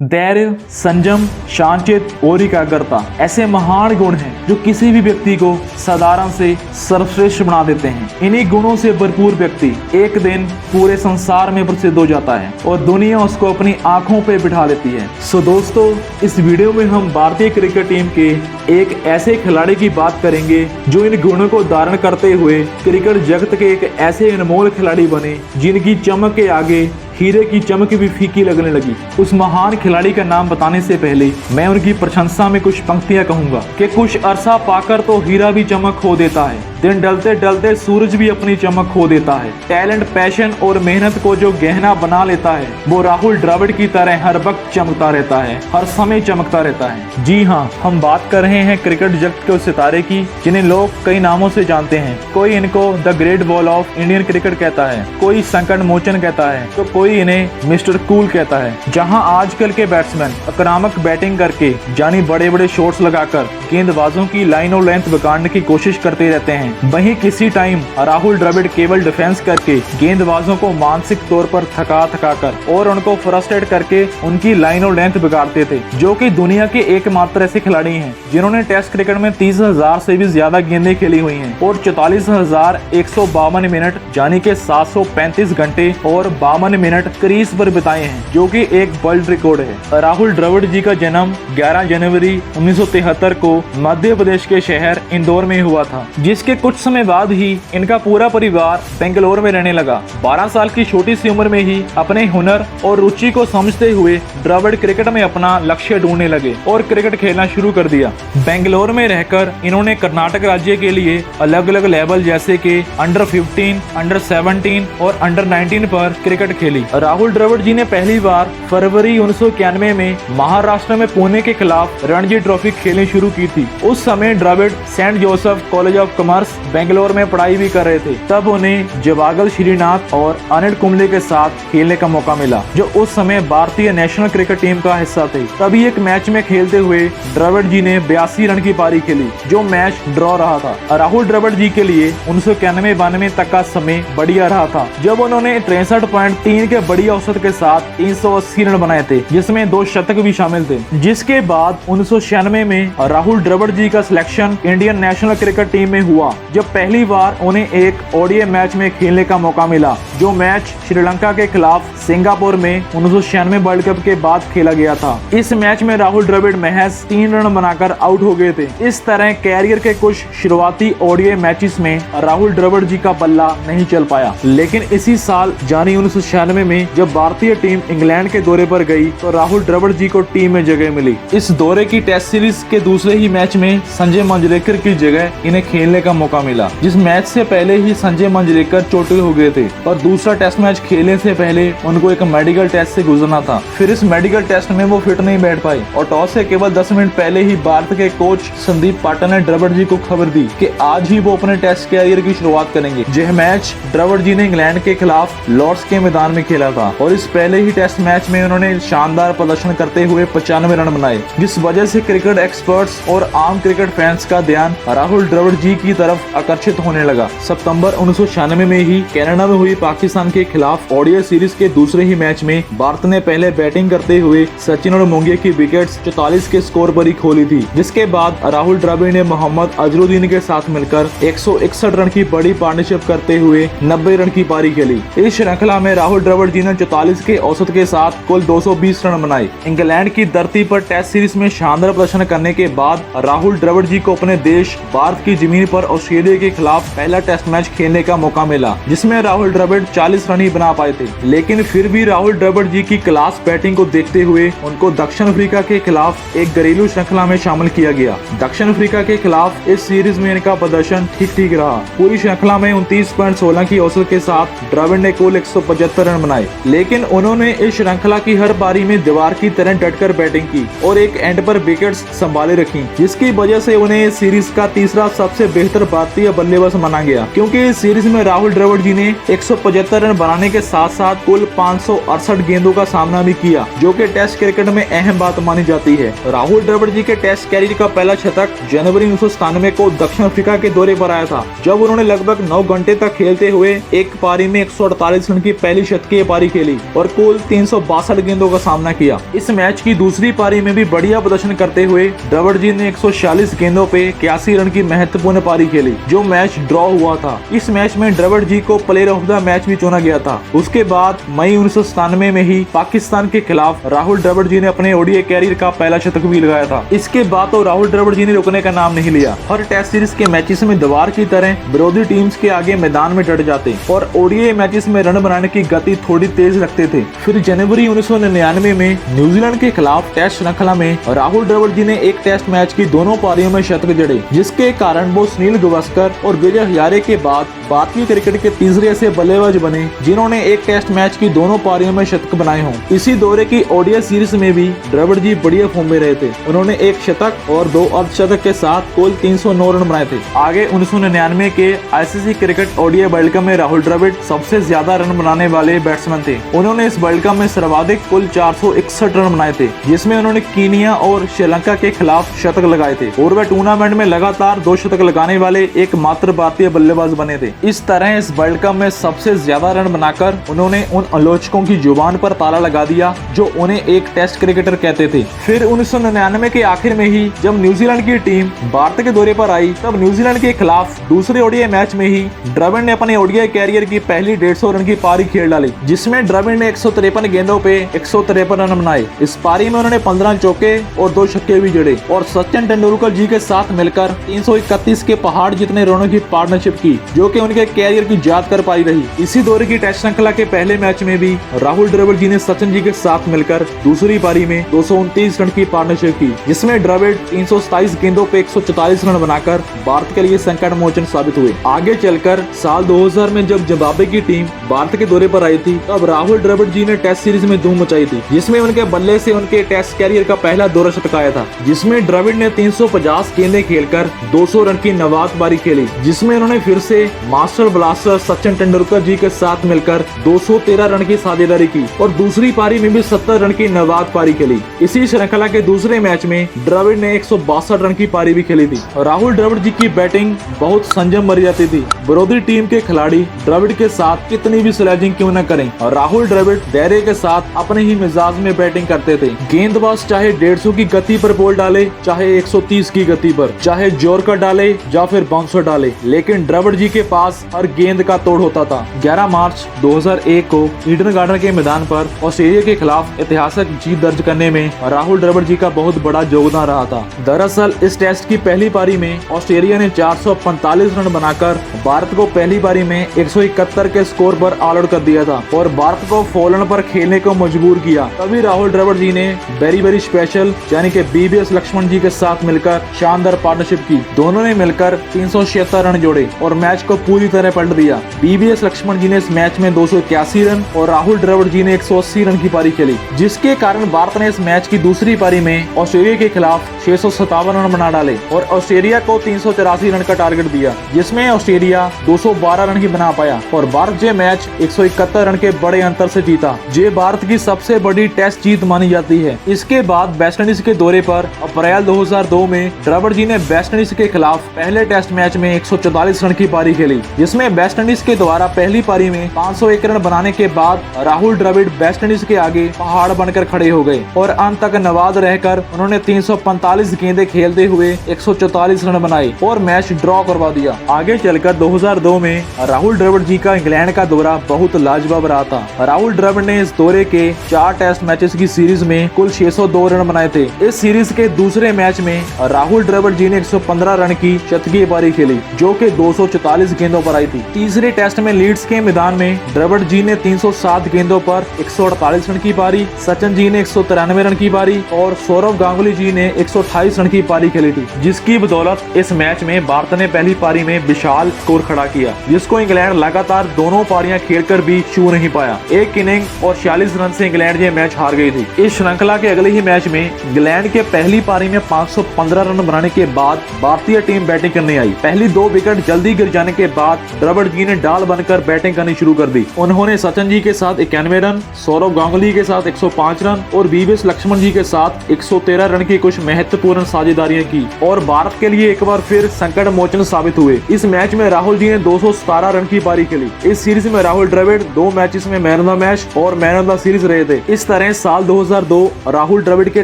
धैर्य, संयम, शांतचित और एकाग्रता ऐसे महान गुण हैं जो किसी भी व्यक्ति को साधारण से सर्वश्रेष्ठ बना देते हैं। इन्हीं गुणों से भरपूर व्यक्ति एक दिन पूरे संसार में प्रसिद्ध हो जाता है और दुनिया उसको अपनी आंखों पे बिठा लेती है। सो दोस्तों, इस वीडियो में हम भारतीय क्रिकेट टीम के एक ऐसे खिलाड़ी की बात करेंगे जो इन गुणों को धारण करते हुए क्रिकेट जगत के एक ऐसे अनमोल खिलाड़ी बने जिनकी चमक के आगे हीरे की चमक भी फीकी लगने लगी। उस महान खिलाड़ी का नाम बताने से पहले मैं उनकी प्रशंसा में कुछ पंक्तियां कहूंगा कि कुछ अरसा पाकर तो हीरा भी चमक खो देता है, दिन ढलते ढलते सूरज भी अपनी चमक खो देता है। टैलेंट, पैशन और मेहनत को जो गहना बना लेता है वो राहुल द्रविड़ की तरह हर वक्त चमकता रहता है, हर समय चमकता रहता है। जी हाँ, हम बात कर रहे हैं क्रिकेट जगत के उस सितारे की जिन्हें लोग कई नामों से जानते हैं। कोई इनको the great wall of Indian cricket कहता है, कोई संकट मोचन कहता है, तो कोई इन्हें मिस्टर कूल कहता है। जहां आजकल के बैट्समैन आक्रामक बैटिंग करके जानी बड़े बड़े शॉट्स लगाकर गेंदबाजों की लाइन और लेंथ बिगाड़ने की कोशिश करते रहते हैं, वहीं किसी टाइम राहुल द्रविड़ केवल डिफेंस करके गेंदबाजों को मानसिक तौर पर थका कर और उनको फ्रस्ट्रेट करके उनकी लाइन और लेंथ बिगाड़ते थे, जो कि दुनिया के एकमात्र ऐसे खिलाड़ी हैं जिन्होंने टेस्ट क्रिकेट में 30,000 से भी ज्यादा गेंदें खेली हुई हैं और 44,152 मिनट यानी कि 735 घंटे और 52 मिनट क्रीज पर बिताए हैं, जो कि एक वर्ल्ड रिकॉर्ड है। राहुल द्रविड़ जी का जन्म 11 जनवरी 1973 को मध्य प्रदेश के शहर इंदौर में हुआ था, जिसके कुछ समय बाद ही इनका पूरा परिवार बेंगलोर में रहने लगा। 12 साल की छोटी सी उम्र में ही अपने हुनर और रुचि को समझते हुए द्रविड़ क्रिकेट में अपना लक्ष्य ढूंढने लगे और क्रिकेट खेलना शुरू कर दिया। बेंगलोर में रहकर इन्होंने कर्नाटक राज्य के लिए अलग अलग लेवल जैसे कि अंडर 15, अंडर 17 और अंडर 19 पर क्रिकेट खेली। राहुल द्रविड़ जी ने पहली बार फरवरी 1991 में महाराष्ट्र में पुणे के खिलाफ रणजी ट्रॉफी खेलनी शुरू की थी। उस समय Dravid Saint Joseph College of Commerce Bangalore में पढ़ाई भी कर रहे थे। तब उन्हें जवागल श्रीनाथ और अनिल कुंबले के साथ खेलने का मौका मिला, जो उस समय भारतीय नेशनल क्रिकेट टीम का हिस्सा थे। तभी एक मैच में खेलते हुए द्रविड़ जी ने 82 रन की पारी खेली, जो मैच ड्रॉ रहा था। राहुल द्रविड़ जी के लिए 1991-92 तक का समय बढ़िया रहा था, जब उन्होंने 63.3 के बड़ी औसत के साथ 380 रन बनाए थे, जिसमें 2 शतक भी शामिल थे। जिसके बाद 1996 में राहुल द्रविड़ जी का selection Indian national cricket team में हुआ, जब पहली बार उन्हें एक ओडीआई मैच में खेलने का मौका मिला, जो मैच श्रीलंका के खिलाफ सिंगापुर में 1996 वर्ल्ड कप के बाद खेला गया था। इस मैच में राहुल द्रविड़ महज 3 रन बनाकर आउट हो गए थे। इस तरह कैरियर के कुछ शुरुआती ओडीआई मैचेस में राहुल द्रविड़ जी का बल्ला नहीं चल पाया, लेकिन इसी साल यानी 1996 में जब भारतीय टीम इंग्लैंड के दौरे पर गई तो राहुल द्रविड़ जी को टीम में जगह मिली। इस दौरे की टेस्ट सीरीज के दूसरे ही मैच में संजय मंजरेकर की जगह इन्हें खेलने का मौका मिला, जिस मैच से पहले ही संजय मंजरेकर चोटिल हो गए थे और दूसरा टेस्ट मैच खेलने से पहले उनको एक मेडिकल टेस्ट से गुजरना था। फिर इस मेडिकल टेस्ट में वो फिट नहीं बैठ पाए और टॉस से केवल 10 मिनट पहले ही भारत के कोच संदीप पाटिल ने द्रविड़ जी को खबर दी कि आज ही वो अपने टेस्ट कैरियर की शुरुआत करेंगे। यह मैच द्रविड़ जी ने इंग्लैंड के खिलाफ लॉर्ड्स के मैदान में खेला था और इस पहले ही टेस्ट मैच में उन्होंने शानदार प्रदर्शन करते हुए 95 रन बनाए, जिस वजह से क्रिकेट एक्सपर्ट्स और आम क्रिकेट फैंस का ध्यान राहुल द्रविड़ जी की तरफ आकर्षित होने लगा। सितंबर 1996 में ही कनाडा में हुई पाकिस्तान के खिलाफ ओडीआई सीरीज के दूसरे ही मैच में भारत ने पहले बैटिंग करते हुए सचिन और मोंगिया की विकेट्स 44 के स्कोर पर ही खोली थी, जिसके बाद राहुल द्रविड़ ने मोहम्मद अजरुद्दीन के साथ मिलकर 161 रन की बड़ी पार्टनरशिप करते हुए 90 रन की पारी खेली। इस श्रृंखला में राहुल द्रविड़ जी ने 44 के औसत के साथ कुल 220 रन बनाए। इंग्लैंड की धरती पर टेस्ट सीरीज में शानदार प्रदर्शन करने के बाद राहुल द्रविड़ जी को अपने देश भारत की जमीन पर ऑस्ट्रेलिया के खिलाफ पहला टेस्ट मैच खेलने का मौका मिला, जिसमें राहुल द्रविड़ 40 रन ही बना पाए थे। लेकिन फिर भी राहुल द्रविड़ जी की क्लास बैटिंग को देखते हुए उनको दक्षिण अफ्रीका के खिलाफ एक घरेलू श्रृंखला में शामिल किया गया। दक्षिण अफ्रीका के खिलाफ इस सीरीज में इनका प्रदर्शन ठीक रहा। पूरी श्रृंखला में 29.16 की औसत के साथ द्रविड़ ने कुल 175 रन बनाए, लेकिन उन्होंने इस श्रृंखला की हर पारी में दीवार की तरह डटकर बैटिंग की और एक एंड पर विकेट्स संभाले रखी। जिसकी वजह से उन्हें इस सीरीज का तीसरा सबसे बेहतर भारतीय बल्लेबाज माना गया, क्योंकि इस सीरीज में राहुल द्रविड़ जी ने 175 रन बनाने के साथ साथ कुल 568 गेंदों का सामना भी किया, जो कि टेस्ट क्रिकेट में अहम बात मानी जाती है। राहुल द्रविड़ जी के टेस्ट कैरियर का पहला शतक जनवरी 1997 को दक्षिण अफ्रीका के दौरे पर आया था, जब उन्होंने लगभग 9 घंटे तक खेलते हुए एक पारी में 148 रन की पहली शतकीय पारी खेली और कुल 362 गेंदों का सामना किया। इस मैच की दूसरी पारी में भी बढ़िया प्रदर्शन करते हुए द्रविड़ जी ने 146 गेंदों पे 81 रन की महत्वपूर्ण पारी खेली, जो मैच ड्रॉ हुआ था। इस मैच में द्रविड़ जी को प्लेयर ऑफ द मैच भी चुना गया था। उसके बाद मई 1997 में ही पाकिस्तान के खिलाफ राहुल द्रविड़ जी ने अपने ओडीआई कैरियर का पहला शतक भी लगाया था। इसके बाद तो राहुल द्रविड़ जी ने रुकने का नाम नहीं लिया। हर टेस्ट सीरीज के मैचेस में दीवार की तरह विरोधी टीम्स के आगे मैदान में डट जाते और ओडीआई मैचेस में रन बनाने की गति थोड़ी तेज रखते थे। फिर जनवरी 1999 में न्यूजीलैंड के खिलाफ टेस्ट श्रृंखला में राहुल द्रविड़ जी ने एक टेस्ट मैच की दोनों पारियों में शतक जड़े, जिसके कारण वो सुनील गावस्कर और विजय हजारे के बाद भारतीय क्रिकेट के तीसरे ऐसे बल्लेबाज बने जिन्होंने एक टेस्ट मैच की दोनों पारियों में शतक बनाए हों। इसी दौरे की ओडीआई सीरीज में भी द्रविड़ जी बढ़िया फॉर्म में रहे थे। उन्होंने एक शतक और 2 अर्धशतक के साथ कुल 309 रन बनाए थे। आगे 1999 के ICC cricket ODI world cup में राहुल द्रविड़ सबसे ज्यादा रन बनाने वाले बैट्समैन थे। उन्होंने इस वर्ल्ड कप में सर्वाधिक कुल 461 रन बनाए थे, जिसमें उन्होंने कीनिया और श्रीलंका के खिलाफ शतक लगाए थे और वह टूर्नामेंट में लगातार 2 शतक लगाने वाले एकमात्र भारतीय बल्लेबाज बने थे। इस तरह इस वर्ल्ड कप में सबसे ज्यादा रन बनाकर उन्होंने उन आलोचकों की जुबान पर ताला लगा दिया जो उन्हें एक टेस्ट क्रिकेटर कहते थे। फिर 1999 के आखिर में ही जब न्यूजीलैंड की टीम भारत के दौरे पर आई, तब न्यूजीलैंड के खिलाफ दूसरे ओडीआई मैच में ही द्रविड़ ने अपने ओडीआई कैरियर की पहली 150 रन की पारी खेल डाली, जिसमें द्रविड़ ने 153 गेंदों पे 153 रन बनाए। इस पारी में उन्होंने 15 चौके और 2 छक्के भी जड़े और सचिन तेंदुलकर जी के साथ मिलकर 331 के पहाड़ जितने रनों की पार्टनरशिप की, जो कि उनके कैरियर की यादगार पारी रही। इसी दौरे की टेस्ट श्रृंखला के पहले मैच में भी राहुल द्रविड़ जी ने सचिन जी के साथ मिलकर दूसरी पारी में 229 रन की पार्टनरशिप की, जिसमें द्रविड़ 327 गेंदों पे 144 रन बनाकर भारत के लिए संकट मोचन साबित हुए। आगे चलकर साल 2000 में जब जिम्बाब्वे की टीम भारत के दौरे पर आई थी, तब राहुल द्रविड़ जी ने टेस्ट सीरीज में धूम मचाई थी, जिसमें उनके बल्ले से उनके टेस्ट कैरियर का पहला दोहरा शतक आया था, जिसमें द्रविड़ ने 350 गेंदें खेलकर 200 रन की नवाद पारी खेली, जिसमें उन्होंने फिर से मास्टर ब्लास्टर सचिन तेंदुलकर जी के साथ मिलकर 213 रन की साझेदारी की और दूसरी पारी में भी 70 रन की नवाद पारी खेली। इसी श्रृंखला के दूसरे मैच में द्रविड़ ने 162 रन की पारी भी खेली थी। राहुल द्रविड़ जी की बैटिंग बहुत संयम भरी जाती थी। विरोधी टीम के खिलाड़ी द्रविड़ के साथ कितनी भी स्लेजिंग क्यों न करें, राहुल द्रविड़ धैर्य के साथ अपने ही मिजाज में बैटिंग करते थे। गेंदबाज चाहे 150 की गति पर बॉल डाले, चाहे 130 की गति पर, चाहे जोर कर डाले या फिर बाउंसर डाले, लेकिन द्रविड़ जी के पास हर गेंद का तोड़ होता था। 11 मार्च 2001 को ईडन गार्डन के मैदान पर ऑस्ट्रेलिया के खिलाफ ऐतिहासिक जीत दर्ज करने में राहुल द्रविड़ जी का बहुत बड़ा योगदान रहा था। दरअसल इस टेस्ट की पहली पारी में ऑस्ट्रेलिया ने 445 रन बनाकर भारत को पहली पारी में 171 के स्कोर पर ऑल आउट कर दिया था और भारत को फॉलन पर खेलने को मजबूर किया। तभी राहुल द्रविड़ जी ने वेरी स्पेशल यानी कि बीबीएस लक्ष्मण जी के साथ मिलकर शानदार पार्टनरशिप की। दोनों ने मिलकर 376 रन जोड़े और मैच को पूरी तरह पलट दिया। बीबीएस लक्ष्मण जी ने इस मैच में 281 रन और राहुल द्रविड़ जी ने 180 रन की पारी खेली, जिसके कारण भारत ने इस मैच की दूसरी पारी में ऑस्ट्रेलिया के खिलाफ 657 रन बना डाले और ऑस्ट्रेलिया को 383 रन का टारगेट दिया, जिसमें ऑस्ट्रेलिया 212 रन ही बना पाया और भारत ये मैच 171 रन के बड़े अंतर से जीता। ये भारत की सबसे बड़ी टेस्ट जीत मानी जाती है। इसके बाद वेस्टइंडीज के दौरे पर अप्रैल 2002 में द्रविड़ जी ने वेस्टइंडीज के खिलाफ पहले टेस्ट मैच में 144 रन की पारी खेली, जिसमें वेस्टइंडीज के द्वारा पहली पारी में 501 रन बनाने के बाद राहुल द्रविड़ वेस्टइंडीज के आगे पहाड़ बनकर खड़े हो गए और अंत तक नवाद रहकर उन्होंने 345 गेंदें खेलते हुए 144 रन बनाए और मैच ड्रॉ करवा दिया। आगे चलकर 2002 में राहुल द्रविड़ जी का इंग्लैंड का दौरा बहुत लाजवाब रहा था। राहुल द्रविड़ ने इस दौरे के 4 टेस्ट मैचेस की सीरीज में कुल 602 रन बनाए थे। इस सीरीज के दूसरे मैच में राहुल द्रविड़ जी ने 115 रन की शतकीय पारी खेली, जो कि 244 गेंदों गेंदों पर आई थी। तीसरे टेस्ट में लीड्स के मैदान में द्रविड़ जी ने 307 गेंदों पर 148 रन की पारी, सचिन जी ने 193 रन की पारी और सौरव गांगुली जी ने 128 रन की पारी खेली थी, जिसकी बदौलत इस मैच में भारत ने पहली पारी में विशाल स्कोर खड़ा किया, जिसको इंग्लैंड लगातार दोनों पारियां खेलकर भी छू नहीं पाया। एक इनिंग और 46 रन से इंग्लैंड ये मैच हार गई थी। इस श्रृंखला के अगले ही मैच में इंग्लैंड के पहली पारी में 515 रन बनाने के बाद भारतीय टीम बैटिंग करने आई। पहली 2 विकेट जल्दी गिर जाने के बाद द्रविड़ जी ने डाल बनकर बैटिंग करनी शुरू कर दी। उन्होंने सचिन जी के साथ 91 रन, सौरव गांगुली के साथ 105 रन और वीवीएस लक्ष्मण जी के साथ 113 रन की कुछ महत्वपूर्ण साझेदारियां की और भारत के लिए एक बार फिर संकट मोचन साबित हुए। इस मैच में राहुल जी ने 217 रन की पारी खेली। इस सीरीज में राहुल द्रविड़ 2 मैचेस में मैन ऑफ द मैच और मैन ऑफ द सीरीज रहे थे। इस तरह साल 2002 राहुल द्रविड़ के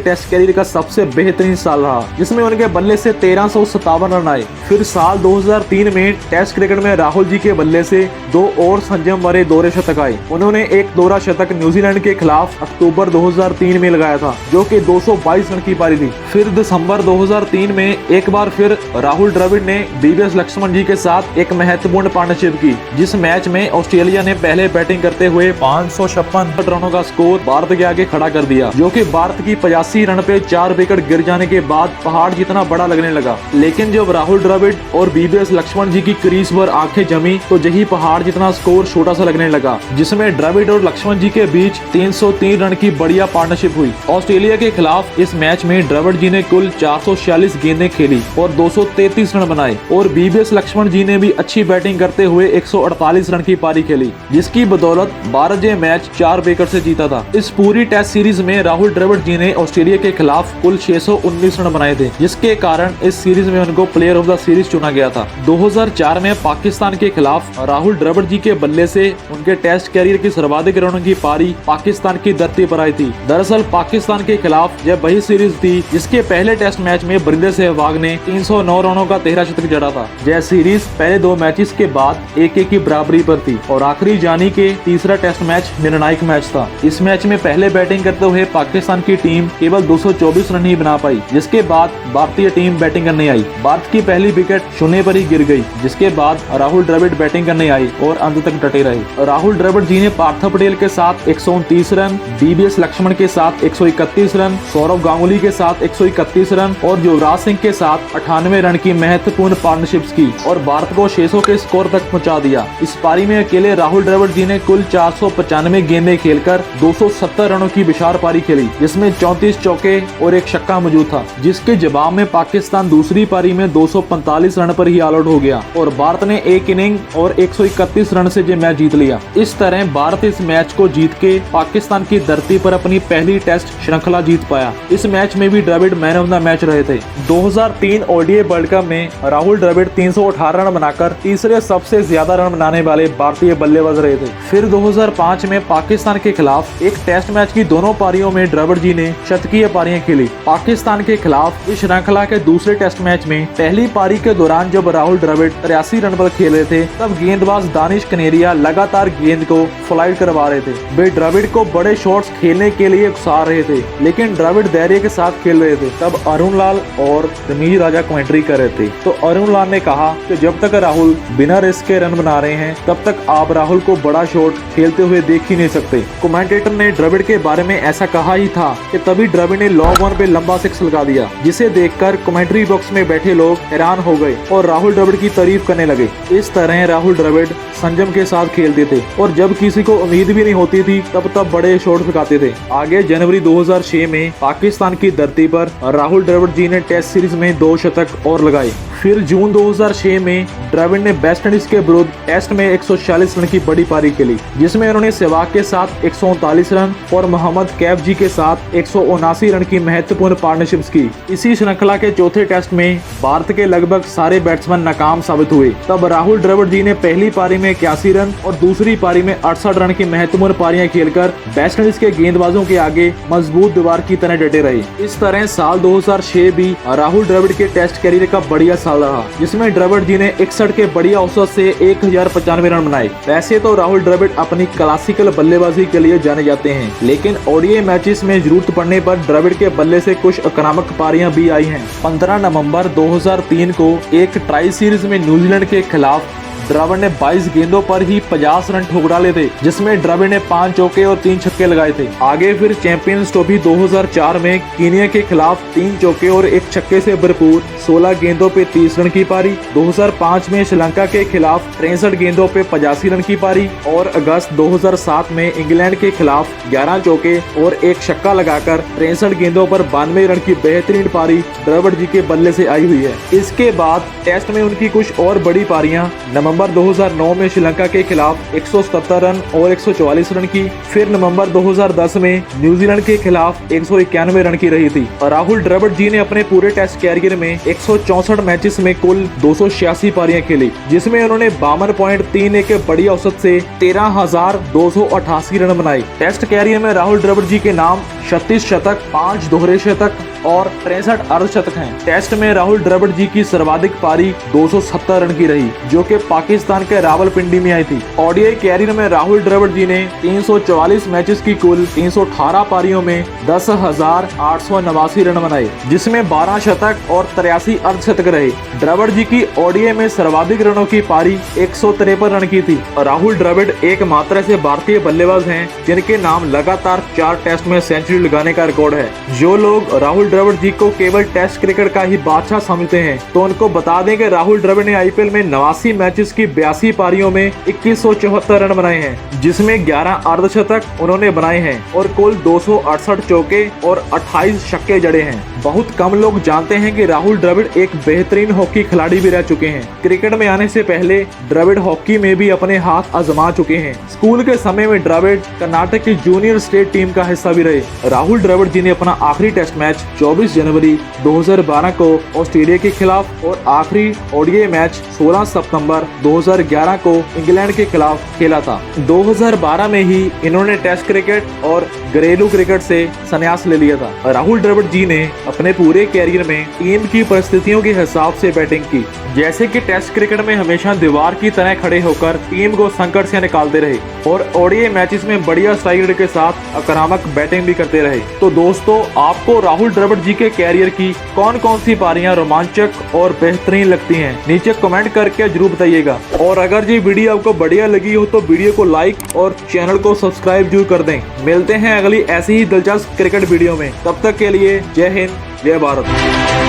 टेस्ट कैरियर का सबसे बेहतरीन साल रहा, जिसमें उनके बल्ले से 1357 रन आए। फिर साल 2003 में टेस्ट क्रिकेट में राहुल जी के बल्ले से 2 और संजम भरे दोहरे शतक आए। उन्होंने एक दोहरा शतक न्यूजीलैंड के खिलाफ अक्टूबर 2003 में लगाया था, जो कि 222 रन की पारी थी। फिर दिसंबर 2003 में एक बार फिर राहुल द्रविड़ ने वीवीएस लक्ष्मण जी के साथ एक महत्वपूर्ण पार्टनरशिप की, जिस मैच में ऑस्ट्रेलिया ने पहले बैटिंग करते हुए 556 रनों का स्कोर भारत के आगे खड़ा कर दिया, जो कि भारत की 85 रन पे 4 विकेट गिर जाने के बाद पहाड़ जितना बड़ा लगने लगा। लेकिन जब राहुल द्रविड़ और वीवीएस लक्ष्मण जी की क्रीज पर आंखें जमी तो यही पहाड़ जितना स्कोर छोटा सा लगने लगा, जिसमें द्रविड़ और लक्ष्मण जी के बीच 303 रन की बढ़िया पार्टनरशिप हुई। ऑस्ट्रेलिया के खिलाफ इस मैच में द्रविड़ जी ने कुल 446 गेंदें खेली और 233 रन बनाए और वीवीएस लक्ष्मण जी ने भी अच्छी बैटिंग करते हुए 148 रन की पारी खेली, जिसकी बदौलत भारत ये मैच 4 विकेट से जीता था। इस पूरी टेस्ट सीरीज में राहुल द्रविड़ जी ने ऑस्ट्रेलिया के खिलाफ कुल 619 रन बनाए थे, जिसके कारण इस सीरीज में उनको प्लेयर ऑफ द सीरीज चुना गया था। 2004 में पाकिस्तान के खिलाफ राहुल द्रविड़ जी के बल्ले से उनके टेस्ट कैरियर की सर्वाधिक रनों की पारी पाकिस्तान की धरती पर आई थी। दरअसल पाकिस्तान के खिलाफ यह वही सीरीज थी जिसके पहले टेस्ट मैच में वरिंदर सहवाग ने 309 रनों का 13 शतक जड़ा था। यह सीरीज पहले 2 मैचेस के बाद 1-1 की बराबरी पर थी और आखिरी जानी के तीसरा टेस्ट मैच निर्णायक मैच था। इस मैच में पहले बैटिंग करते हुए पाकिस्तान की टीम केवल 224 रन ही बना पाई, जिसके बाद भारतीय टीम बैटिंग करने आई। भारत की पहली विकेट शून्य पर ही गिर गई, जिसके बाद राहुल द्रविड़ बैटिंग करने आई और अंत तक डटे रहे। राहुल द्रविड़ जी ने पार्थव पटेल के साथ 129 रन, वीवीएस लक्ष्मण के साथ 131 रन, सौरव गांगुली के साथ 131 रन और युवराज सिंह के साथ 98 रन की महत्वपूर्ण पार्टनरशिप्स की और भारत को 600 के स्कोर तक पहुंचा दिया। इस पारी में अकेले राहुल द्रविड़ जी ने कुल 495 गेंदें खेलकर 270 रनों की विशाल पारी खेली, जिसमें 34 चौके और एक छक्का मौजूद था, जिसके जवाब में पाकिस्तान दूसरी पारी में 245 रन पर ही ऑल आउट हो गया और भारत ने एक इनिंग और 131 रन से ये मैच जीत लिया। इस तरह भारत इस मैच को जीत के पाकिस्तान की धरती पर अपनी पहली टेस्ट श्रृंखला जीत पाया। इस मैच में भी Dravid man of the match रहे थे। 2003 ओडीआई वर्ल्ड कप में राहुल द्रविड़ 318 रन बनाकर तीसरे सबसे ज्यादा रन बनाने वाले भारतीय बल्लेबाज रहे थे। फिर 2005 में पाकिस्तान के खिलाफ एक टेस्ट मैच की दोनों पारियों में द्रविड़ जी ने शतकीय पारियां खेली। पाकिस्तान के खिलाफ इस श्रृंखला के दूसरे टेस्ट मैच में पहली पारी के दौरान जब राहुल द्रविड़ 83 रन पर खेल रहे थे, तब गेंदबाज दानिश कनेरिया लगातार गेंद को फ्लाइट करवा रहे थे। वे द्रविड़ को बड़े शॉट्स खेलने के लिए उकसा रहे थे, लेकिन द्रविड़ धैर्य के साथ खेल रहे थे। तब अरुण लाल और रमीज राजा कमेंट्री कर रहे थे, तो अरुण लाल ने कहा कि जब तक राहुल बिना रिस्क के रन बना रहे हैं, तब तक आप राहुल को बड़ा शॉट खेलते हुए देख ही नहीं सकते। कमेंटेटर ने द्रविड़ के बारे में ऐसा कहा ही था कि तभी द्रविड़ ने लॉन्ग ऑन पे लंबा सिक्स लगा दिया, जिसे देखकर कमेंट्री बॉक्स में बैठे लोग हैरान हो गए और राहुल द्रविड़ की तारीफ करने लगे। इस तरह राहुल द्रविड़ संयम के साथ खेलते थे और जब किसी को उम्मीद भी नहीं होती थी तब बड़े शॉट लगाते थे। आगे जनवरी 2006 में पाकिस्तान की धरती पर राहुल द्रविड़ जी ने टेस्ट सीरीज में 2 शतक और लगाए। फिर जून 2006 में द्रविड़ ने वेस्ट इंडीज के विरुद्ध टेस्ट में 146 रन की बड़ी पारी खेली, जिसमें उन्होंने सहवाग के साथ 139 रन और मोहम्मद कैफ जी के साथ 179 रन की महत्वपूर्ण पार्टनरशिप्स की। इसी श्रृंखला के चौथे टेस्ट में भारत के लगभग सारे बैट्समैन नाकाम साबित हुए। तब राहुल द्रविड़ जी ने पहली पारी में 81 रन और दूसरी पारी में 68 रन की महत्वपूर्ण पारियां खेलकर वेस्ट इंडीज के गेंदबाजों के आगे मजबूत दीवार की तरह डटे रहे। इस तरह साल 2006 भी राहुल द्रविड़ के टेस्ट कैरियर का बढ़िया साल रहा, जिसमें द्रविड़ जी ने 61 के बड़ी औसत से 1095 रन बनाए। वैसे तो राहुल द्रविड़ अपनी क्लासिकल बल्लेबाजी के लिए जाने जाते हैं, लेकिन ओडीआई मैचेस में जरूरत पड़ने पर द्रविड़ के बल्ले से कुछ आक्रामक पारियां भी आई हैं। 15 नवंबर 2003 को एक ट्राई सीरीज में न्यूजीलैंड के खिलाफ द्रविड़ ने 22 गेंदों पर ही 50 रन ठोक डाले थे, जिसमें द्रविड़ ने 5 चौके और 3 छक्के लगाए थे। आगे फिर चैंपियंस ट्रॉफी 2004 में कीनिया के खिलाफ 3 चौके और 1 छक्के से भरपूर 16 गेंदों पे 30 रन की पारी। 2005 में श्रीलंका के खिलाफ 63 गेंदों पे 85 रन की पारी और अगस्त 2007 में इंग्लैंड के खिलाफ 11 चौके और 1 छक्का लगाकर 63 गेंदों पर 92 रन की बेहतरीन पारी द्रविड़ जी के बल्ले से आई हुई है। इसके बाद टेस्ट में उनकी कुछ और बड़ी पारियां नवंबर 2009 में श्रीलंका के खिलाफ 177 रन और 144 रन की, फिर नवंबर 2010 में न्यूजीलैंड के खिलाफ 191 रन की रही थी। और राहुल द्रविड़ जी ने अपने पूरे टेस्ट कैरियर में 164 मैचेस में कुल 286 पारियां खेली, जिसमें उन्होंने 52.31 के बड़ी औसत से 13,288 रन बनाए। टेस्ट कैरियर में राहुल द्रविड़ जी के नाम 36 शतक, 5 दोहरे शतक और 63 अर्धशतक हैं। टेस्ट में राहुल द्रविड़ जी की सर्वाधिक पारी 270 रन की रही, जो कि पाकिस्तान के रावलपिंडी में आई थी। ओडीआई कैरियर में राहुल द्रविड़ जी ने 344 मैचेस की कुल 318 पारियों में 10,889 रन बनाए, जिसमें 12 शतक और 83 अर्धशतक रहे। द्रविड़ जी की ओडीआई में सर्वाधिक रनों की पारी 153 रन की थी। राहुल द्रविड़ एकमात्र ऐसे भारतीय बल्लेबाज हैं जिनके नाम लगातार 4 टेस्ट में सेंचुरी लगाने का रिकॉर्ड है। जो लोग राहुल द्रविड़ जी को केवल टेस्ट क्रिकेट का ही बादशाह समझते हैं, तो उनको बता दें कि राहुल द्रविड़ ने आईपीएल में 89 मैचेस की 82 पारियों में 2174 रन बनाए हैं, जिसमें 11 अर्धशतक उन्होंने बनाए हैं और कुल 268 चौके और 28 छक्के जड़े हैं। बहुत कम लोग जानते हैं कि राहुल द्रविड़ एक बेहतरीन हॉकी खिलाड़ी भी रह चुके हैं। क्रिकेट में आने से पहले द्रविड़ हॉकी में भी अपने हाथ आजमा चुके हैं। स्कूल के समय में द्रविड़ कर्नाटक की जूनियर स्टेट टीम का हिस्सा भी रहे। राहुल द्रविड़ जी ने अपना आखिरी टेस्ट मैच 24 जनवरी 2012 को ऑस्ट्रेलिया के खिलाफ और आखिरी ओडीआई मैच 16 सितंबर 2011 को इंग्लैंड के खिलाफ खेला था। 2012 में ही इन्होंने टेस्ट क्रिकेट और घरेलू क्रिकेट से संन्यास ले लिया था। राहुल द्रविड़ जी ने अपने पूरे कैरियर में टीम की परिस्थितियों के हिसाब से बैटिंग की, जैसे कि टेस्ट क्रिकेट में हमेशा दीवार की तरह खड़े होकर टीम को संकट से निकालते रहे और ओडीआई मैचेस में बढ़िया स्ट्राइक रेट के साथ आक्रामक बैटिंग भी करते रहे। तो दोस्तों, आपको राहुल द्रविड़ जी के कैरियर की कौन कौन सी पारियां रोमांचक और बेहतरीन लगती हैं, नीचे कमेंट करके जरूर बताइएगा। और अगर ये वीडियो आपको बढ़िया लगी हो तो वीडियो को लाइक और चैनल को सब्सक्राइब जरूर कर दें। मिलते हैं अगली ऐसी ही दिलचस्प क्रिकेट वीडियो में। तब तक के लिए जय हिंद, जय भारत।